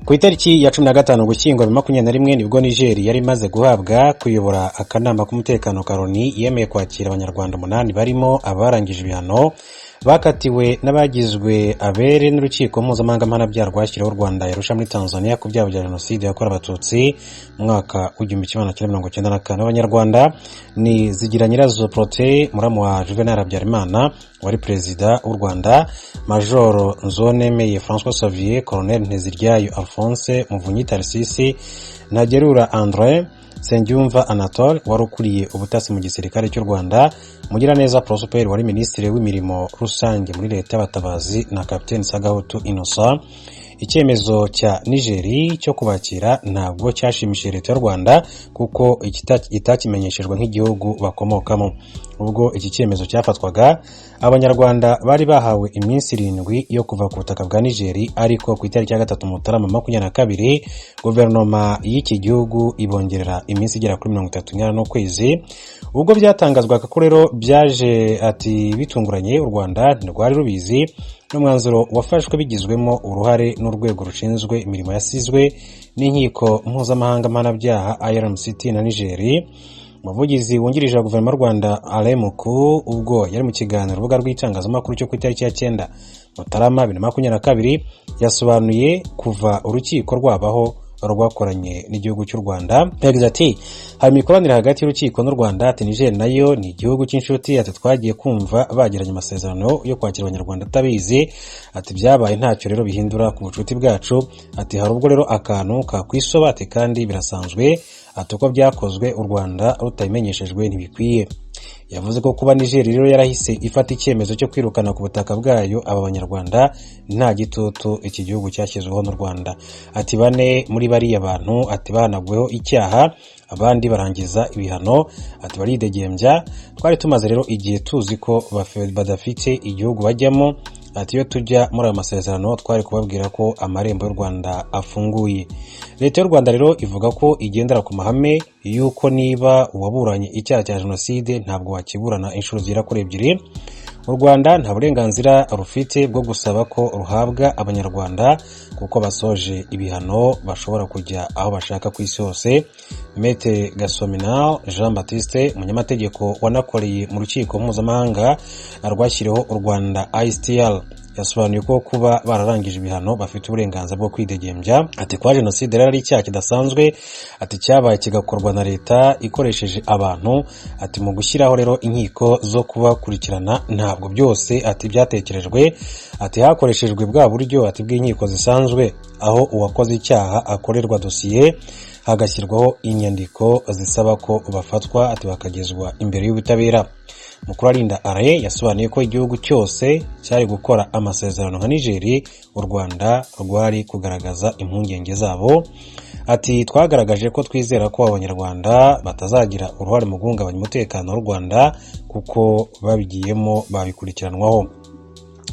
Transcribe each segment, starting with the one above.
Ku itariki ya 15 Ugushyingo 2021 nibwo Niger yari imaze guhabwa kuyobora akanama k'umutekano ka Loni yemeye kwakira abanyarwanda 8 barimo abarangije ibihano bakatiwe n'abagizwe abere n'urukiko mpuzamahanga mpanabyaha rwashyiriweho u Rwanda yarusha muri Tanzania ku byaha bya jenoside yakorewe abatutsi mu mwaka wa 1994. Abanyarwanda ni Zigiranyirazo Protais, muramu wa Juvenal Habyarimana wari perezida w'u Rwanda, Major Nzonemeye François Xavier, Colonel Nteziryayo Alphonse, Muvunyi Tarsisi, Ntagerura André, Nsengiyumva Anatole wari ukuriye ubutasi mu gisirikare cy'u Rwanda, Mugiraneza Prosper wari minisitiri w'imirimo rusange muri leta y'abatabazi, na Capitaine Sagahutu Innocent. Icyemezo cya Nigeri cyo kubakira ntabwo cyashimishije leta y'u Rwanda kuko itakimenyeshejwe nk'igihugu bakomokamo. Ubwo iki cyemezo cyafatwaga, abanyarwanda bari bahawe iminsi 7 yo kuva ku butaka bwa Nigeri, ariko ku itariki ya 3 Mutarama 2022 guverinoma y'iki gihugu ibongerera iminsi igera kuri 30 n'ukwezi. Ubwo byatangazwaga ko rero byaje ati bitunguranye u Rwanda ntirwari rubizi, n'umwanzuro wafashwe bigizwemo uruhare n'urwego rushinzwe imirimo yasizwe n'inkiko mpuzamahanga mpanabyaha IRMCT na Nigeri. Umuvugizi wungirije wa guverinoma y'u Rwanda Alain Muku ubwo yari mu kiganiro urubuga rw'itangazamakuru cyo ku itariki ya 9 Mutarama 2022 yasobanuye kuva urukiko rwabaho rwakoranye n'igihugu cy'u Rwanda. Yagize ati hari imikoranire hagati y'urukiko n'u Rwanda, ati Niger nayo ni igihugu cy'inshuti, ati twagiye kumva bagiranye amasezerano yo kwakira abanyarwanda atabizi, ati byabaye ntacyo rero bihindura ku bucuti bwacu, ati hari ubwo rero akantu kakwisoba, ati kandi birasanzwe, ati uko byakozwe u Rwanda rutabimenyeshejwe ntibikwiye. Yavuze ko kuba Niger rero yarahise ifata icyemezo cyo kwirukana ku butaka bwayo aba banyarwanda nta gitutu iki gihugu cyashyizweho n'u Rwanda. Ati 4 muri bariya bantu ati banagweho icyaha, abandi barangiza ibihano, ati baridegembya. Twari tumaze rero igihe tuzi ko badafite igihugu bajyamo, ati iyo tujya muri aya masezerano twari kubabwira ko amarembo y'u Rwanda afunguye. Leta y'u Rwanda rero ivuga ko igendera ku mahame yuko niba uwaburanye icyaha cya jenoside ntabwo wakiburana inshuro zira kuri 2. U Rwanda nta burenganzira rufite bwo gusaba ko ruhabwa abanyarwanda kuko basoje ibihano bashobora kujya aho bashaka ku isi hose. Maître Gasominal Jean Baptiste, umunyamategeko wanakoreye mu rukiko mpuzamahanga rwashyiriweho u Rwanda ICTR, yasobanuye ko kuba bararangije ibihano bafite uburenganzira bwo kwidegembya. Ati kwa jenoside rero ari icyaha kidasanzwe, ati cyabaye kigakorwa na leta ikoresheje abantu, ati mu gushyiraho rero inkiko zo kubakurikirana ntabwo byose ati byatekerejwe, ati hakoreshejwe bwa buryo ati bw'inkiko zisanzwe aho uwakoze icyaha akorerwa dosiye hagashyirwaho inyandiko zisaba ko bafatwa ati bakagezwa imbere y'ubutabera. Mukurarinda Alain yasobanuye ko igihugu cyose cyari gukora amasezerano nka Niger, u Rwanda rwari kugaragaza impungenge zabo. Ati twagaragaje ko twizera ko abanyarwanda batazagira uruhare mu guhungabanya umutekano w'u Rwanda kuko babigiyemo babikurikiranwaho.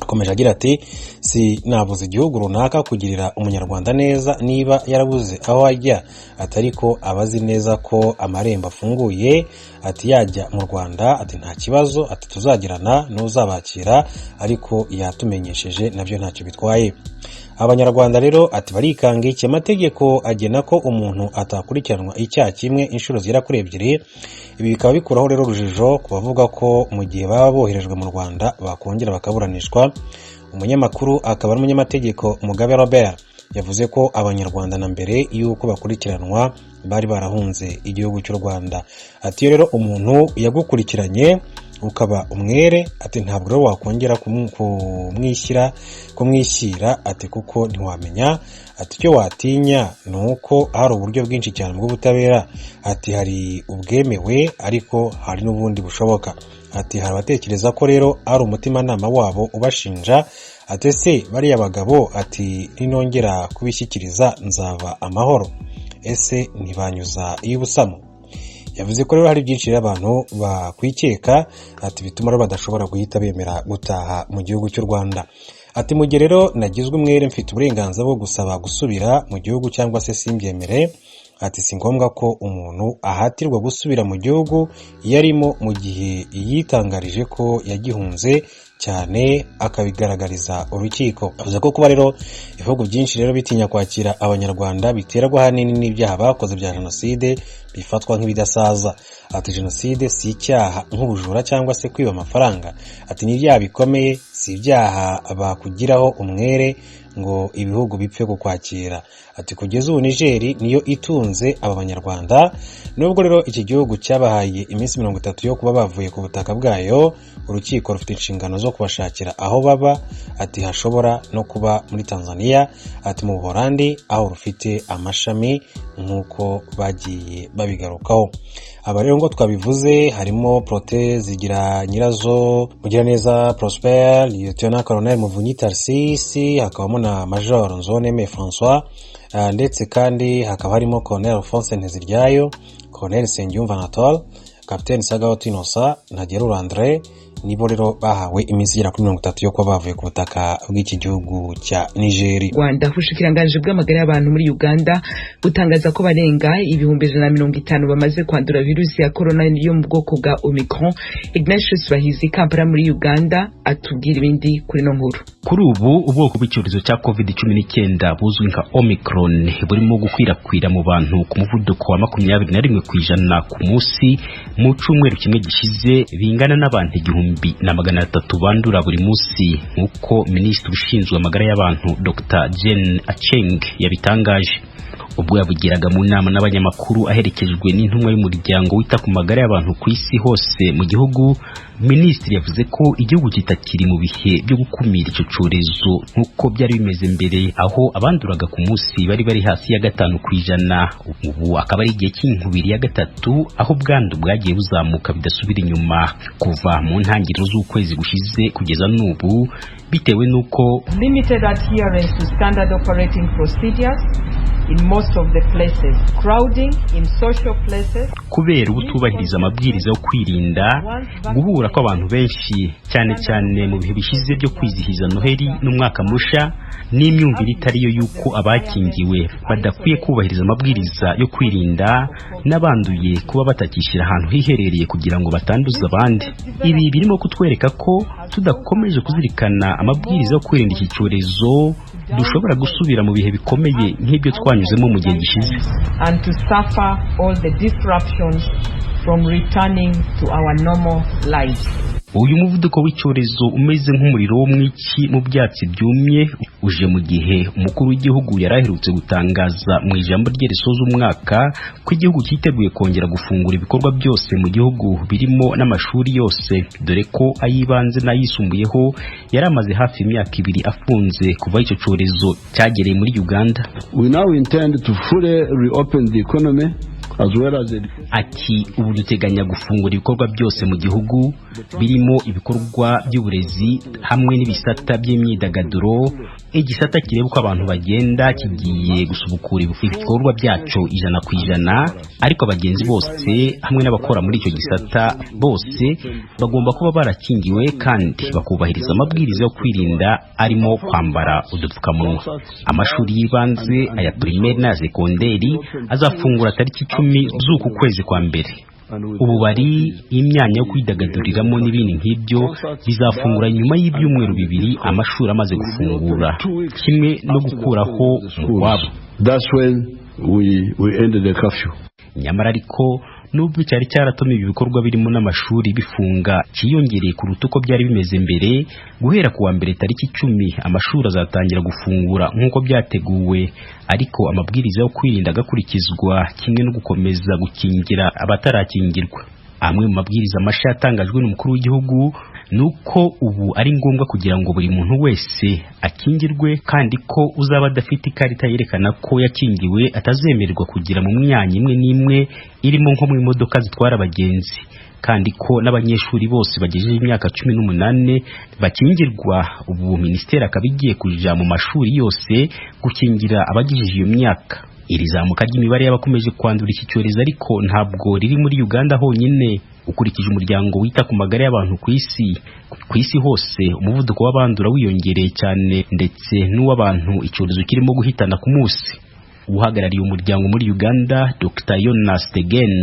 Akomeje agira ati si nabuze igihugu runaka kugirira umunyarwanda neza niba yarabuze aho ajya, atari ko abazi neza ko amarembo afunguye, ati yajya mu Rwanda, ati nta kibazo, ati tuzagirana n'uzabakira ariko yatumenyesheje nabyo ntacyo bitwaye. Abanyarwanda rero ati barikanga iki, amategeko agena ko umuntu atakurikiranwa icyaha kimwe inshuro zira kuri 2. Ibi bikaba bikuraho rero urujijo ku bavuga ko mu gihe baba boherejwe mu Rwanda bakongera bakaburanishwa. Umunyamakuru akaba ari umunyamategeko Mugabe Robert yavuze ko abanyarwanda na mbere yuko bakurikiranwa bari barahunze igihugu cy'u Rwanda. Ati rero umuntu yagukurikiranye ukaba umwere, ati ntabwo rero wakongera kumwishyira, ati kuko ntiwamenya, ati cyo watinya nuko hari uburyo bwinshi cyane bw'ubutabera, ati hari ubwemewe ariko hari n'ubundi bushoboka. Ati hari abatekereza ko rero ari umutimanama wabo ubashinja, ati se bariya bagabo ati ninongera kubishyikiriza nzaba amahoro, ese ntibanyuza iy'ubusamo. Yavuze ko rero hari byinshi abantu bakwikeka, ati bituma rero badashobora guhita bemera gutaha mu gihugu cy'u Rwanda. Ati mu gihe rero nagizwe umwere mfite uburenganzira bwo gusaba gusubira mu gihugu cyangwa se simbyemere, ati si ngombwa ko umuntu ahatirwa gusubira mu gihugu yarimo mu gihe yitangarije ko yagihunze cyane akabigaragariza urukiko. Avuze ko kuba rero ibihugu byinshi rero bitinya kwakira abanyarwanda biterwa hanini n'ibyaha bakoze bya jenoside bifatwa nk'ibidasaza. Ati jenoside si icyaha nk'ubujura cyangwa se kwiba amafaranga, ati ni ibyaha bikomeye, si ibyaha bakugiraho umwere ngo ibihugu bipfe kukwakira. Ati kugeza ubu Niger niyo itunze aba banyarwanda, nubwo rero iki gihugu cyabahaye iminsi 30 yo kuba bavuye ku butaka bwayo, urukiko rufite inshingano zo kubashakira aho baba. Ati hashobora no kuba muri Tanzania, ati mu Buholandi aho rufite amashami nk'uko bagiye babigarukaho. Aba rero ngo twabivuze harimo Prote Zigira Nyirazo, Mugiraneza Prosper, Lieutenant Colonel Muvunyi Tarsisi, hakabamo na Major Nzoneme François, ndetse kandi hakaba harimo Colonel Alphonse Nteziryayo, Colonel Sengiyumva Anatole, Capitaine Sagawoti Innocent na Gerard André. Nibo rero bahawe iminsi igera kuri 30 yo kuba bavuye ku butaka bw'iki gihugu cya Niger. Rwanda ubushikiranganje bw'amagara y'abantu muri Uganda butangaza ko barenga 150 bamaze kwandura virusi ya corona yo mu bwoko bwa Omicron. Ignatius Bahizi Kampala muri Uganda atubwira ibindi kuri no nkuru. Kuri ubu ubwoko bw'icyorezo cya COVID-19 buzwi nka Omicron burimo gukwirakwira mu bantu ku muvuduko wa 21% ku munsi. Mu cyumweru kimwe gishize bingana n'abantu 1300 bandura buri munsi, nk'uko Minisitiri ushinzwe amagara y'abantu Dr. Jen Acheng yabitangaje ubwo yabugiraga mu nama n'abanyamakuru aherekejwe n'intumwa y'umuryango wita ku magara y'abantu ku isi hose mu gihugu. Minisitiri yavuze ko igihugu kitakiri mu bihe byo gukumira icyo cyorezo nk'uko byari bimeze mbere, aho abanduraga ku munsi bari hasi ya 5%. Ubu akaba ari igihe cy'inkubiri ya gatatu aho ubwandu bwagiye buzamuka bidasubira inyuma kuva mu ntangiriro z'ukwezi gushize kugeza n'ubu, bitewe n'uko limited adherence to standard operating procedures in most of the places, crowding in social places, kubera ubutubahiriza amabwiriza yo kwirinda, guhura kw'abantu benshi cyane cyane mu bihe bishize byo kwizihiza Noheli n'umwaka musha, n'imyumvire itari yo yuko abakingiwe badakwiye kubahiriza amabwiriza yo kwirinda, n'abanduye kuba batakishyira ahantu hiherereye kugira ngo batanduza abandi. Ibi birimo kutwereka ko tudakomeje kuzirikana amabwiriza yo kwirinda iki cyorezo dushobora gusubira mu bihe bikomeye nk'ibyo twanyuzemo mu gihe gishize, and to suffer all the disruptions from returning to our normal lives. Uyu muvuduko w'icyorezo umeze nk'umuriro wo mwiki mu byatsi byumye uje mu gihe umukuru w'igihugu yaraherutse gutangaza mu ijambo rye risoza umwaka ko igihugu cyiteguye kongera gufungura ibikorwa byose mu gihugu birimo n'amashuri yose, dore ko ayibanze n'ayisumbuyeho yari amaze hafi imyaka 2 afunze kuva icyo cyorezo cyagereye muri Uganda. We now intend to fully reopen the economy. Ati ubu duteganya gufungura ibikorwa byose mu gihugu birimo ibikorwa by'uburezi hamwe n'ibisata by'imyidagaduro. Igisata kireba uko abantu bagenda kigiye gusubukura ibikorwa byacu 100%, ariko abagenzi bose hamwe n'abakora muri icyo gisata bose bagomba kuba barakingiwe kandi bakubahiriza amabwiriza yo kwirinda arimo kwambara udupfukamunwa. Amashuri y'ibanze, aya primaire na sekonderi azafungura tariki 10 z'uku kwezi kwa mbere. Ububari, imyanya yo kwidagaduriramo n'ibindi nk'ibyo bizafungura nyuma y'ibyumweru 2 amashuri amaze gufungura, kimwe no gukuraho umwabo. That's when we ended the curfew. Nyamara ariko nubwo cyari cyaratumye ibikorwa birimo n'amashuri bifunga cyiyongereye kuruta uko byari bimeze mbere, guhera kuwa mbere tariki 10 amashuri azatangira gufungura nk'uko byateguwe, ariko amabwiriza yo kwirinda agakurikizwa kimwe no gukomeza gukingira abatarakingirwa. Amwe mu mabwiriza mashya yatangajwe n'umukuru w'igihugu nuko ubu ari ngombwa kugira ngo buri muntu wese akingirwe, kandi ko uzaba adafite ikarita yerekana ko yakingiwe atazemererwa kugira mu myanya imwe n'imwe irimo nko mu imodoka zitwara abagenzi, kandi ko n'abanyeshuri bose bagejeje imyaka 18 bakingirwa. Ubu minisiteri akabigiye kuja mu mashuri yose gukingira abagejeje iyo myaka. Iri zamuka ry'imibare y'abakomeje kwandura iki cyorezo ariko ntabwo riri muri Uganda honyine. Ukurikije umuryango wita ku magara y'abantu ku isi hose, umuvuduko w'abandura wiyongereye cyane ndetse n'uw'abantu icyorezo kirimo guhitana ku munsi. Uhagarariye umuryango muri Uganda, Dr. Jonas Tegen,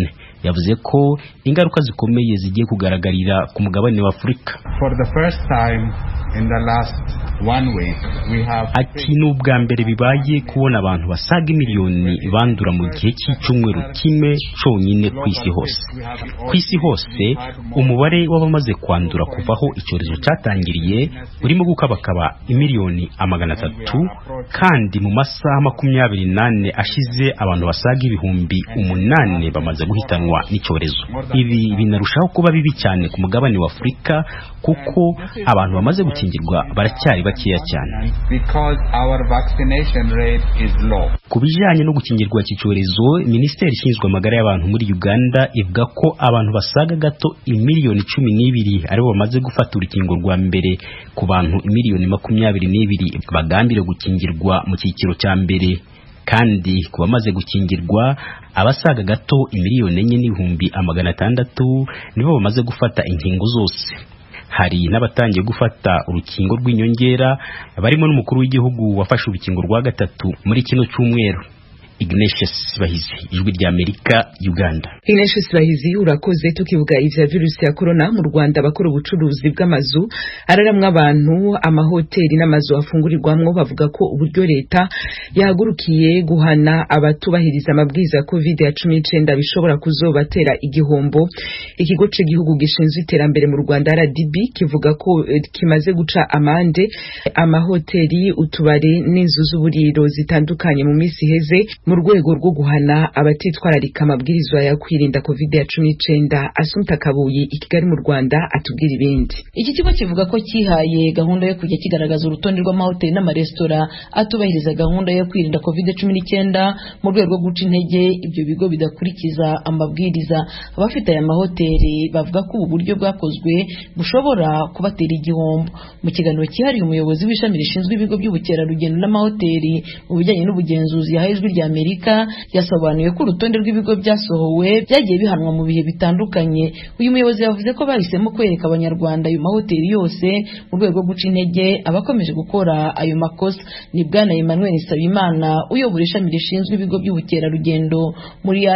yavuze ko ingaruka zikomeye zigiye kugaragarira ku mugabane wa Afurika. For the first time in the last 1 week we have ati ni ubwa mbere bibaye kubona abantu basaga miliyoni bandura mu gihe cy'icyumweru kimwe cyonyine ku isi hose. Ku isi hose umubare w'abamaze kwandura kuvaho icyorezo cyatangiriye urimo gukabakaba miliyoni 300, kandi mu masaha 24 ashize abantu basaga ibihumbi 8 bamaze guhitanwa n'icyorezo. Ibi binarushaho kuba bibi cyane ku mugabane wa Afurika kuko abantu bamaze gukingirwa baracyari bakeya cyane. Ku bijyanye no gukingirwa iki cyorezo, Minisiteri ishinzwe amagara y'abantu muri Uganda ivuga ko abantu basaga gato miliyoni 12 aribo bamaze gufata urukingo rwa mbere ku bantu miliyoni 22 bagambiriye gukingirwa mu cyiciro cya mbere, kandi ku bamaze gukingirwa abasaga gato miliyoni 4,600 nibo bamaze gufata inkingo zose. Hari n'abatangiye gufata urukingo rw'inyongera barimo n'umukuru w'igihugu wafashe urukingo rwa gatatu muri kino cyumweru. Ignatius Bahizi, Ijwi rya Amerika, Uganda. Ignatius Bahizi, urakoze. Tukivuga ivya virusi ya corona mu Rwanda, abakora ubucuruzi bw'amazu araramwe abantu, amahoteli n'amazu afungurirwamwo bavuga ko uburyo leta yahagurukiye guhana abatubahiriza amabwiriza ya COVID-19 bishobora kuzobatera igihombo. Ikigo cy'igihugu gishinzwe iterambere mu Rwanda RDB kivuga ko kimaze guca amande amahoteli, utubari n'inzu z'uburiro zitandukanye mu misi heze mu rwego rwo guhana abatitwararika amabwirizwa ya kwirinda COVID-19. Asumta Kabuyi, i Kigali mu Rwanda, atubwira ibindi. Iki kigo kivuga ko kihaye gahunda yo kujya kigaragaza urutonde rw'amahoteli n'amaresitora atubahiriza gahunda yo kwirinda COVID-19 mu rwego rwo guca intege ibyo bigo bidakurikiza amabwiriza. Abafite aya mahoteli bavuga ko ubu buryo bwakozwe bushobora kubatera igihombo. Mu kiganiro cyihariye, umuyobozi w'ishami rishinzwe ibigo by'ubukerarugendo n'amahoteli mu bijyanye n'ubugenzuzi yahaye Ijwi rya Amerika yasobanuye ko urutonde rw'ibigo byasohowe byagiye bihanwa mu bihe bitandukanye. Uyu muyobozi yavuze ko bahisemo kwereka abanyarwanda ayo mahoteli yose mu rwego rwo guca intege abakomeje gukora ayo makosa. Ni Bwana Emmanuel Nsabimana uyobora ishami rishinzwe ibigo by'ubukerarugendo muri